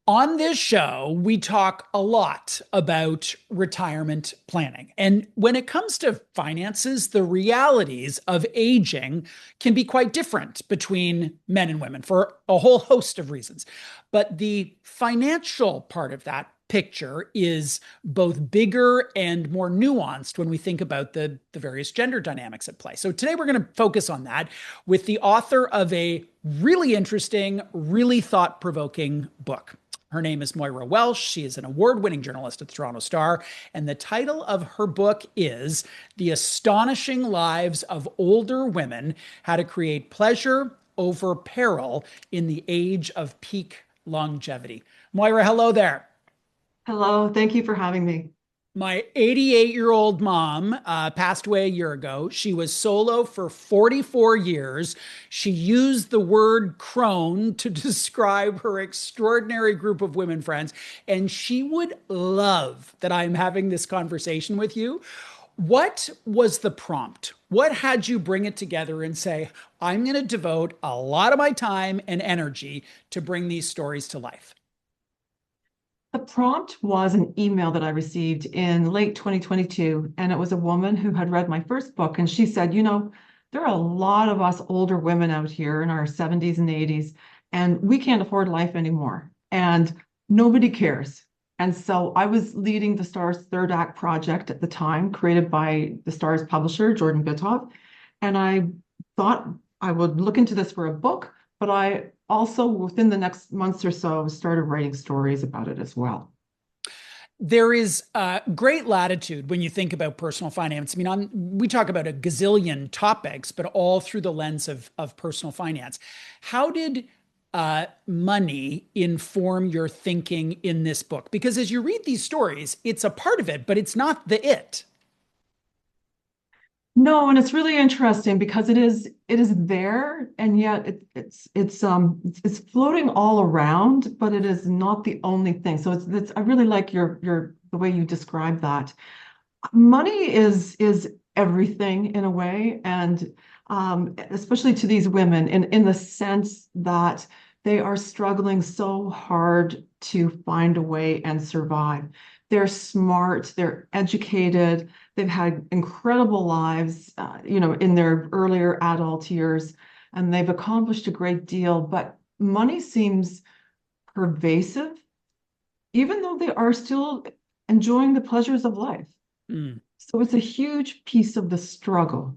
On this show, we talk a lot about retirement planning. And when it comes to finances, the realities of aging can be quite different between men and women for a whole host of reasons. But the financial part of that picture is both bigger and more nuanced when we think about the various gender dynamics at play. So today we're going to focus on that with the author of a really interesting, really thought provoking book. Her name is Moira Welsh. She is an award-winning journalist at the Toronto Star, and the title of her book is The Astonishing Lives of Older Women: How to Create Pleasure Over Peril in the Age of Peak Longevity. Moira, hello there. Hello, thank you for having me. My 88-year-old mom passed away a year ago. She was solo for 44 years. She used the word crone to describe her extraordinary group of women friends. And she would love that I'm having this conversation with you. What was the prompt? What had you bring it together and say, I'm going to devote a lot of my time and energy to bring these stories to life? The prompt was an email that I received in late 2022, and it was a woman who had read my first book, and she said, there are a lot of us older women out here in our 70s and 80s, and we can't afford life anymore, and nobody cares. And so I was leading the Star's third act project at the time, created by the Star's publisher, Jordan Bitov, and I thought I would look into this for a book, but I also, within the next months or so, started writing stories about it as well. There is great latitude when you think about personal finance. I mean, we talk about a gazillion topics, but all through the lens of personal finance. How did money inform your thinking in this book? Because as you read these stories, it's a part of it, but it's not the it. No, and it's really interesting because it is there, and yet it's floating all around, but it is not the only thing. So it's I really like your the way you describe that. Money is everything in a way, and especially to these women in the sense that they are struggling so hard to find a way and survive. They're smart, they're educated, they've had incredible lives, in their earlier adult years, and they've accomplished a great deal. But money seems pervasive, even though they are still enjoying the pleasures of life. Mm. So it's a huge piece of the struggle.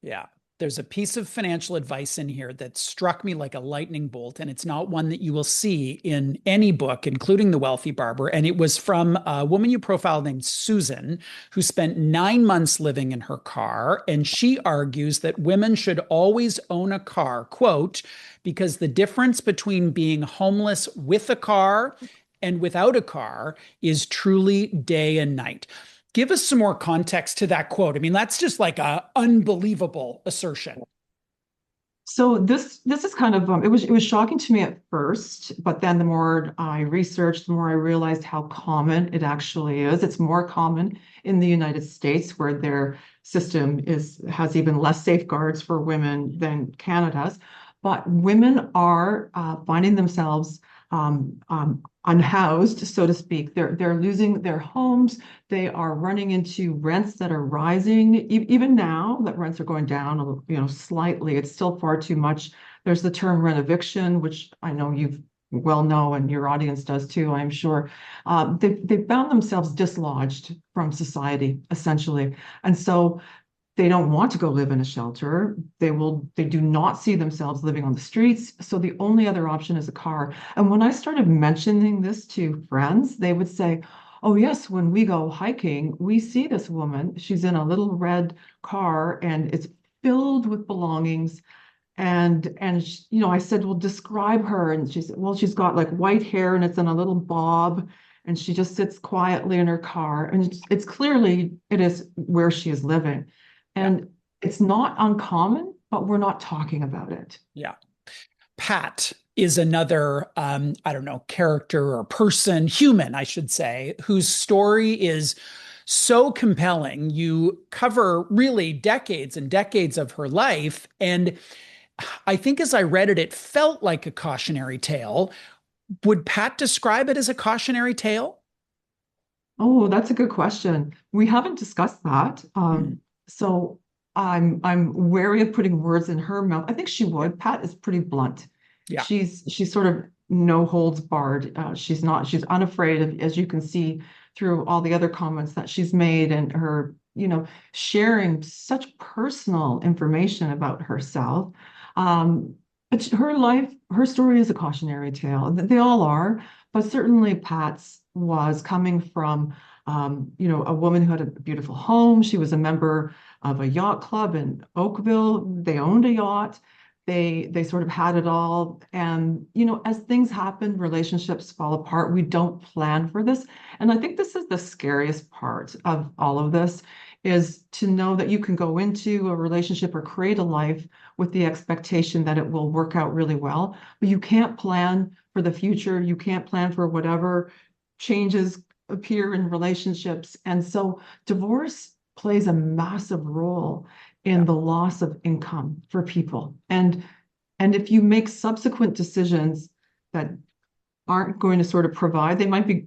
Yeah. There's a piece of financial advice in here that struck me like a lightning bolt, and it's not one that you will see in any book, including The Wealthy Barber. And it was from a woman you profiled named Susan, who spent 9 months living in her car. And she argues that women should always own a car, quote, because the difference between being homeless with a car and without a car is truly day and night. Give us some more context to that quote. I mean, that's just like a unbelievable assertion. So this is kind of it was shocking to me at first, but then the more I researched, the more I realized how common it actually is. It's more common in the United States, where their system has even less safeguards for women than Canada's. But women are finding themselves unhoused, so to speak. They're losing their homes. They are running into rents that are rising. Even now that rents are going down, slightly, it's still far too much. There's the term rent eviction, which I know you well know, and your audience does too, I'm sure. They've found themselves dislodged from society, essentially. And so they don't want to go live in a shelter. They do not see themselves living on the streets. So the only other option is a car. And when I started mentioning this to friends, they would say, oh yes, when we go hiking, we see this woman. She's in a little red car and it's filled with belongings. And I said, well, describe her. And she said, well, she's got like white hair and it's in a little bob. And she just sits quietly in her car. And it's clearly it is where she is living. Yeah. And it's not uncommon, but we're not talking about it. Yeah. Pat is another, I don't know, character or person, human, I should say, whose story is so compelling. You cover really decades and decades of her life. And I think as I read it, it felt like a cautionary tale. Would Pat describe it as a cautionary tale? Oh, that's a good question. We haven't discussed that. Mhm. So I'm wary of putting words in her mouth. I think she Yeah. would. Pat is pretty blunt. Yeah. She's sort of no holds barred. She's unafraid of, as you can see through all the other comments that she's made and her, sharing such personal information about herself. Um, but her life, her story is a cautionary tale. They all are, but certainly Pat's was coming from a woman who had a beautiful home. She was a member of a yacht club in Oakville. They owned a yacht. They sort of had it all. And, as things happen, relationships fall apart. We don't plan for this. And I think this is the scariest part of all of this is to know that you can go into a relationship or create a life with the expectation that it will work out really well, but you can't plan for the future. You can't plan for whatever changes appear in relationships. And so divorce plays a massive role in Yeah. the loss of income for people. And if you make subsequent decisions that aren't going to sort of provide, they might be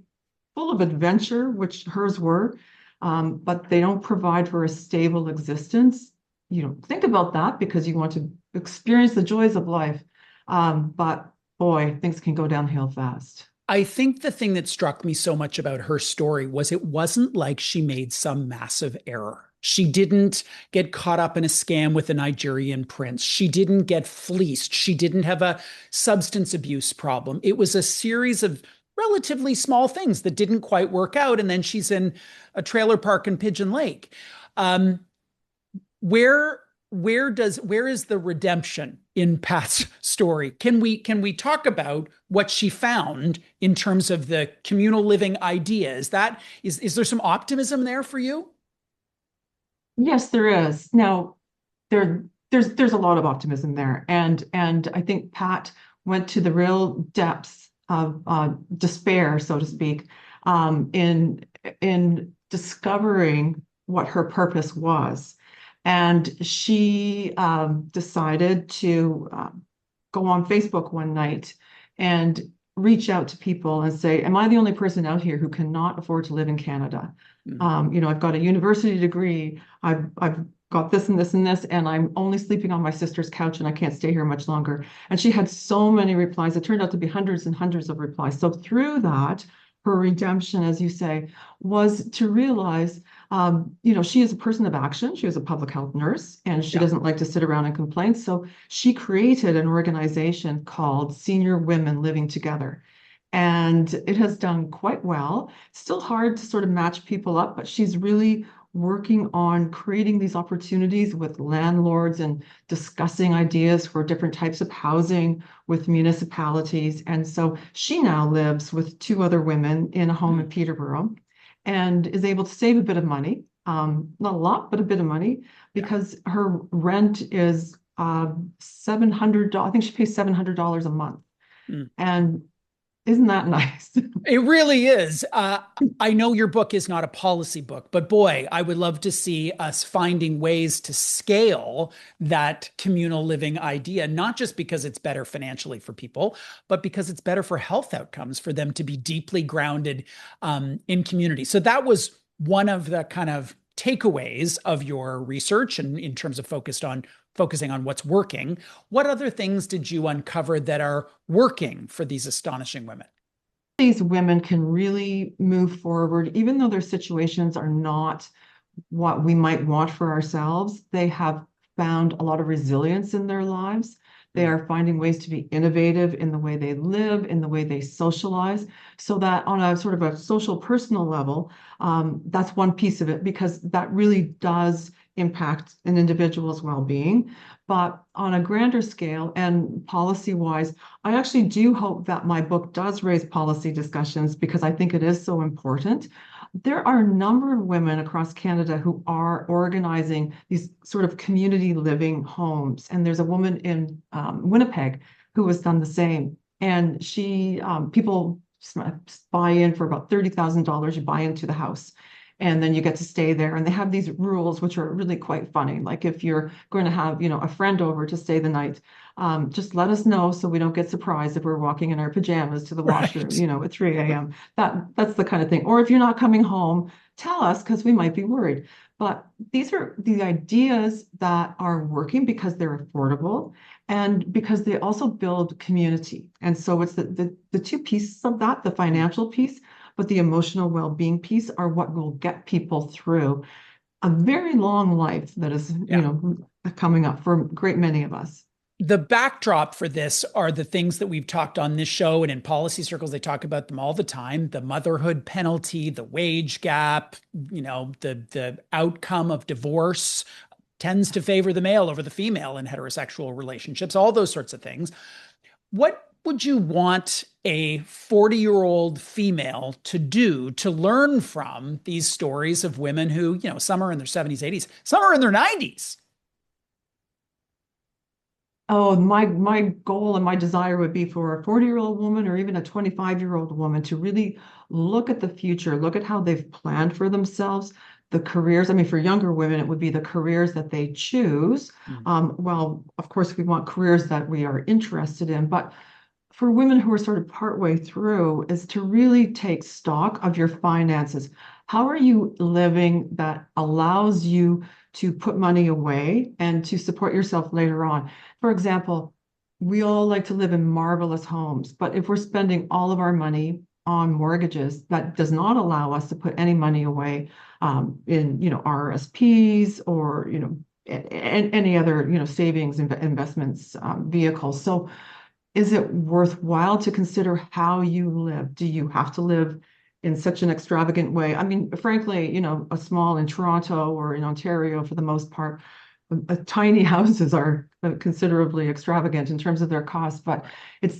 full of adventure, which hers were, but they don't provide for a stable existence. Think about that because you want to experience the joys of life. But boy, things can go downhill fast. I think the thing that struck me so much about her story was it wasn't like she made some massive error. She didn't get caught up in a scam with a Nigerian prince. She didn't get fleeced. She didn't have a substance abuse problem. It was a series of relatively small things that didn't quite work out. And then she's in a trailer park in Pigeon Lake. Um, where where is the redemption in Pat's story? Can we talk about what she found in terms of the communal living idea? Is there some optimism there for you? Yes, there is. Now, there's a lot of optimism there, and I think Pat went to the real depths of despair, so to speak, in discovering what her purpose was, and she decided to go on Facebook one night and reach out to people and say, "Am I the only person out here who cannot afford to live in Canada? Mm. I've got a university degree. I've got this and this and this, and I'm only sleeping on my sister's couch and I can't stay here much longer." And she had so many replies. It turned out to be hundreds and hundreds of replies. So through that, her redemption, as you say, was to realize, she is a person of action. She was a public health nurse, and she Yeah. doesn't like to sit around and complain. So she created an organization called Senior Women Living Together. And it has done quite well. Still hard to sort of match people up, but she's really working on creating these opportunities with landlords and discussing ideas for different types of housing with municipalities. And so she now lives with two other women in a home in Mm. Peterborough and is able to save a bit of money, not a lot, but a bit of money, Yeah. because her rent is $700. I think she pays $700 a month. Mm. And isn't that nice? It really is. I know your book is not a policy book, but boy, I would love to see us finding ways to scale that communal living idea, not just because it's better financially for people, but because it's better for health outcomes for them to be deeply grounded in community. So that was one of the kind of takeaways of your research and in terms of focusing on what's working. What other things did you uncover that are working for these astonishing women? These women can really move forward, even though their situations are not what we might want for ourselves. They have found a lot of resilience in their lives. They Mm. are finding ways to be innovative in the way they live, in the way they socialize, so that on a sort of a social personal level, that's one piece of it, because that really does impact an individual's well-being. But on a grander scale and policy-wise, I actually do hope that my book does raise policy discussions because I think it is so important. There are a number of women across Canada who are organizing these sort of community living homes. And there's a woman in Winnipeg who has done the same. And people buy in for about $30,000. You buy into the house. and then you get to stay there. And they have these rules, which are really quite funny. Like if you're going to have, a friend over to stay the night, just let us know so we don't get surprised if we're walking in our pajamas to the washroom, Right. at 3 a.m. That's the kind of thing. Or if you're not coming home, tell us because we might be worried. But these are the ideas that are working because they're affordable and because they also build community. And so it's the two pieces of that, the financial piece, but the emotional well-being piece are what will get people through a very long life that is, Yeah. coming up for a great many of us. The backdrop for this are the things that we've talked on this show and in policy circles. They talk about them all the time: the motherhood penalty, the wage gap, the outcome of divorce tends to favor the male over the female in heterosexual relationships, all those sorts of things. What would you want a 40-year-old female to do to learn from these stories of women who, some are in their 70s, 80s, some are in their 90s? Oh, my goal and my desire would be for a 40-year-old woman or even a 25-year-old woman to really look at the future, look at how they've planned for themselves, the careers. I mean, for younger women, it would be the careers that they choose. Mm. Well, of course, we want careers that we are interested in, but for women who are sort of partway through is to really take stock of your finances. How are you living that allows you to put money away and to support yourself later on? For example, we all like to live in marvelous homes, but if we're spending all of our money on mortgages, that does not allow us to put any money away in, RSPs or, any other, savings investments vehicles. So is it worthwhile to consider how you live? Do you have to live in such an extravagant way? I mean, frankly, a small in Toronto or in Ontario, for the most part, tiny houses are considerably extravagant in terms of their cost. But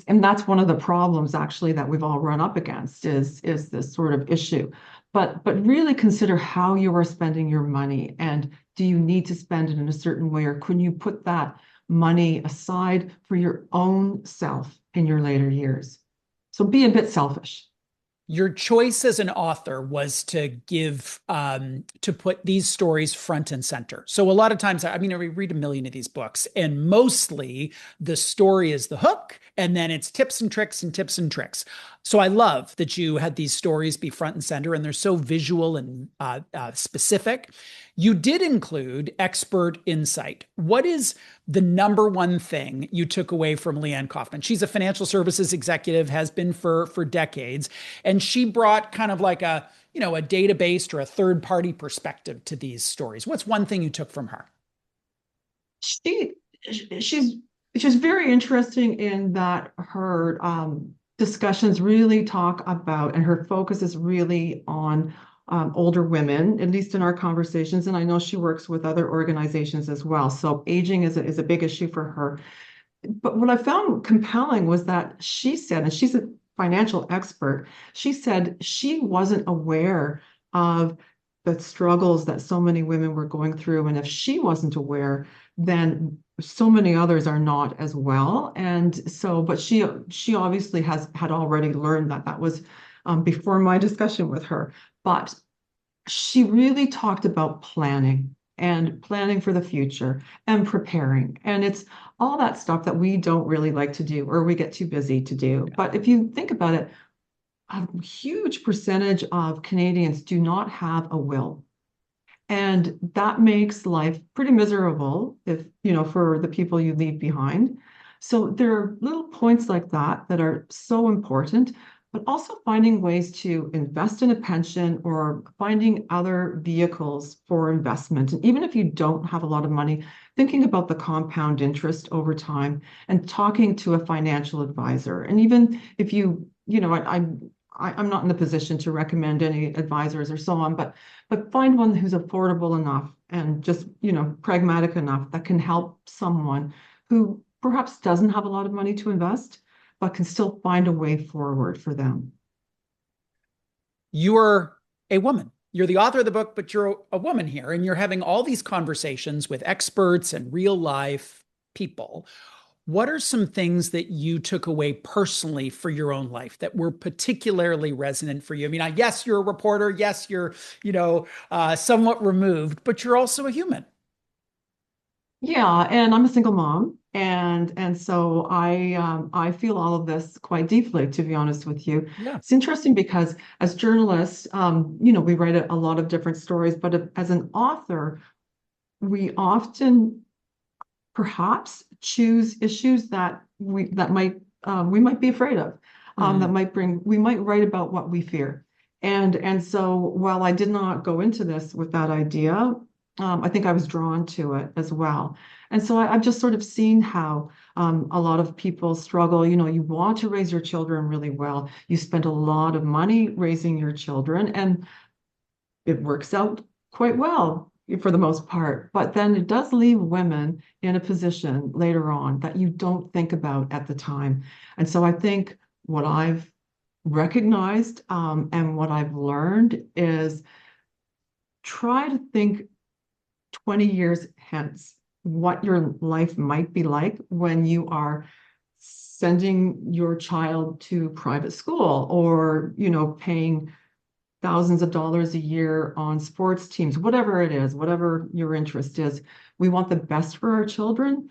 and that's one of the problems actually that we've all run up against is this sort of issue. But really consider how you are spending your money, and do you need to spend it in a certain way, or can you put that money aside for your own self in your later years? So be a bit selfish. Your choice as an author was to to put these stories front and center. So a lot of times, I mean, I read a million of these books, and mostly the story is the hook, and then it's tips and tricks and tips and tricks. So I love that you had these stories be front and center, and they're so visual and specific. You did include expert insight. What is the number one thing you took away from Leanne Kaufman? She's a financial services executive, has been for decades, and she brought kind of like a database or a third party perspective to these stories. What's one thing you took from her? She she's she's very interesting in that her discussions really talk about, and her focus is really on older women, at least in our conversations. And I know she works with other organizations as well. So aging is a big issue for her. But what I found compelling was that she said, and she's a financial expert, she said she wasn't aware of the struggles that so many women were going through. And if she wasn't aware, then so many others are not as well. And so, but she obviously had already learned that. That was before my discussion with her. But she really talked about planning and planning for the future and preparing. And it's all that stuff that we don't really like to do or we get too busy to do. But if you think about it, a huge percentage of Canadians do not have a will. And that makes life pretty miserable if, for the people you leave behind. So there are little points like that that are so important, but also finding ways to invest in a pension or finding other vehicles for investment. And even if you don't have a lot of money, thinking about the compound interest over time and talking to a financial advisor. And even if I'm not in the position to recommend any advisors or so on, but find one who's affordable enough and just, pragmatic enough that can help someone who perhaps doesn't have a lot of money to invest, but can still find a way forward for them. You're a woman. You're the author of the book, but you're a woman here, and you're having all these conversations with experts and real life people. What are some things that you took away personally for your own life that were particularly resonant for you? I mean, yes, you're a reporter. Yes, you're, somewhat removed, but you're also a human. Yeah, and I'm a single mom, and so I feel all of this quite deeply, to be honest with you. Yeah. It's interesting because as journalists, we write a lot of different stories, but as an author, we often perhaps choose issues that we might be afraid of, that Mm, might bring we might write about what we fear. And so while I did not go into this with that idea, I think I was drawn to it as well. And so I've just sort of seen how a lot of people struggle. You want to raise your children really well. You spend a lot of money raising your children, and it works out quite well for the most part. But then it does leave women in a position later on that you don't think about at the time. And so I think what I've recognized, and what I've learned is try to think 20 years hence what your life might be like when you are sending your child to private school, or paying thousands of dollars a year on sports teams, whatever it is, whatever your interest is. We want the best for our children,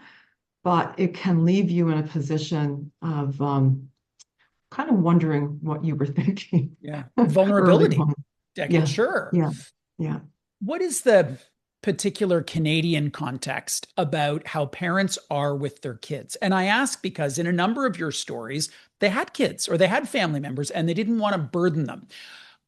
but it can leave you in a position of kind of wondering what you were thinking yeah. early Vulnerability. on. I can Yeah, sure. yeah, yeah. What is the particular Canadian context about how parents are with their kids? And I ask because in a number of your stories, they had kids or they had family members and they didn't want to burden them.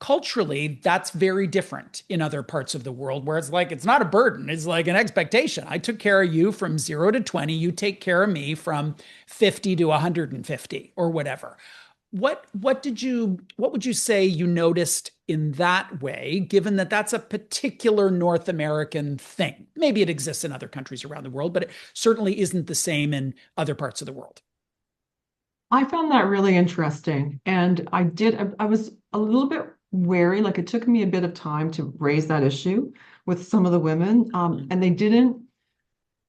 Culturally, that's very different in other parts of the world where it's like, it's not a burden, it's like an expectation. I took care of you from 0 to 20, you take care of me from 50 to 150 or whatever. What would you say you noticed in that way, given that that's a particular North American thing? Maybe it exists in other countries around the world, but it certainly isn't the same in other parts of the world. I found that really interesting. And I was a little bit wary, like it took me a bit of time to raise that issue with some of the women. Mm, And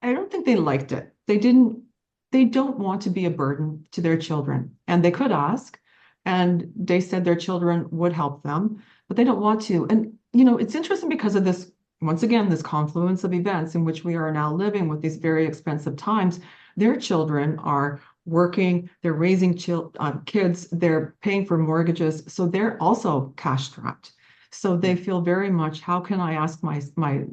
I don't think they liked it. They don't want to be a burden to their children. And they could ask, and they said their children would help them, but they don't want to. And, it's interesting because of this, once again, this confluence of events in which we are now living with these very expensive times. Their children are working, they're raising kids, they're paying for mortgages. So they're also cash strapped. So they mm, feel very much, how can I ask my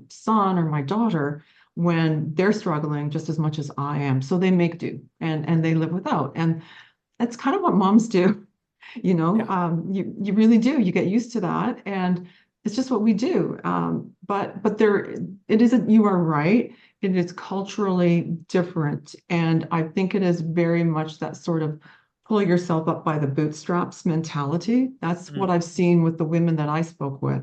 son or my daughter when they're struggling just as much as I am? So they make do, and they live without. And that's kind of what moms do. yeah. You really do. You get used to that, and it's just what we do. But there, it isn't. You are right. It is culturally different, and I think it is very much that sort of pull yourself up by the bootstraps mentality. That's what Mm. I've seen with the women that I spoke with.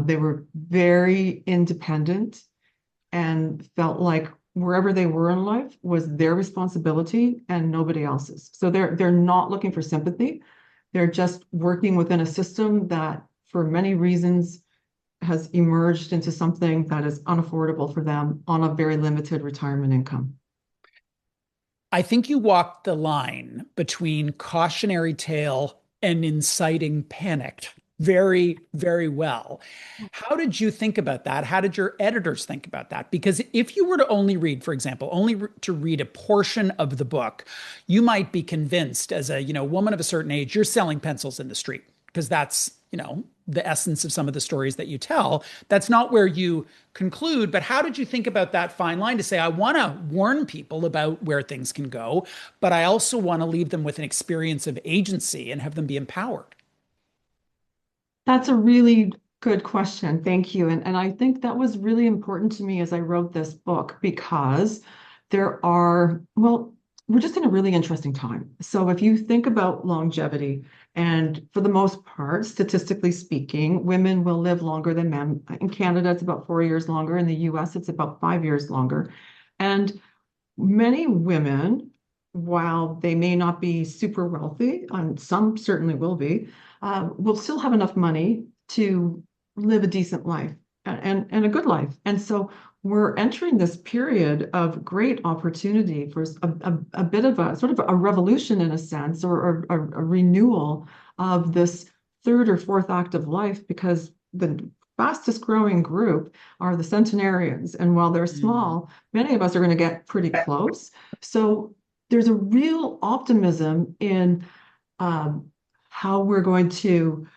They were very independent and felt like wherever they were in life was their responsibility and nobody else's. So they're not looking for sympathy. They're just working within a system that, for many reasons, has emerged into something that is unaffordable for them on a very limited retirement income. I think you walked the line between cautionary tale and inciting panic very, very well. How did you think about that? How did your editors think about that? Because if you were to only read, for example, to read a portion of the book, you might be convinced as a, woman of a certain age, you're selling pencils in the street because that's, the essence of some of the stories that you tell. That's not where you conclude, but how did you think about that fine line to say, I want to warn people about where things can go, but I also want to leave them with an experience of agency and have them be empowered? That's a really good question. Thank you. And I think that was really important to me as I wrote this book because well, we're just in a really interesting time. So if you think about longevity, and for the most part, statistically speaking, women will live longer than men. In Canada, it's about 4 years longer. In the US, it's about 5 years longer. And many women, while they may not be super wealthy, and some certainly will still have enough money to live a decent life and a good life. And so we're entering this period of great opportunity for a bit of a sort of a revolution in a sense, or a renewal of this third or fourth act of life, because the fastest growing group are the centenarians. And while they're Mm. small, many of us are going to get pretty close. So there's a real optimism in um, how we're going to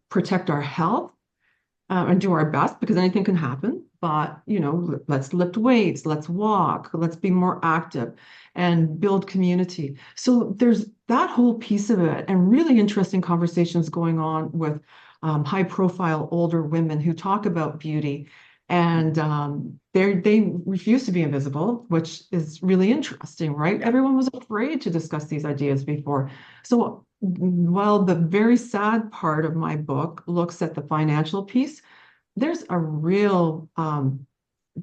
protect our health and do our best, because anything can happen. But, let's lift weights, let's walk, let's be more active and build community. So there's that whole piece of it, and really interesting conversations going on with high profile older women who talk about beauty. And they refuse to be invisible, which is really interesting, right? Yeah. Everyone was afraid to discuss these ideas before. So while the very sad part of my book looks at the financial piece, there's a real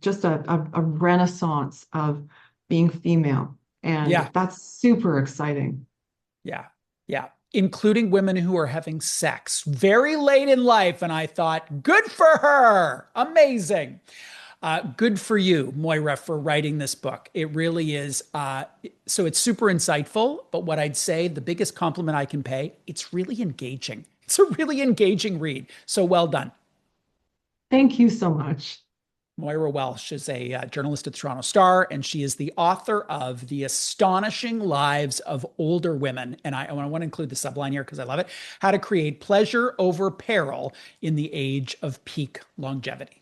just a renaissance of being female, and Yeah. that's super exciting. Yeah. Yeah. Including women who are having sex very late in life. And I thought, good for her. Amazing. Good for you, Moira, for writing this book. It really is. So it's super insightful. But what I'd say, the biggest compliment I can pay, it's really engaging. It's a really engaging read. So well done. Thank you so much. Moira Welsh is a journalist at the Toronto Star, and she is the author of The Astonishing Lives of Older Women. And I want to include the subline here because I love it: How to Create Pleasure Over Peril in the Age of Peak Longevity.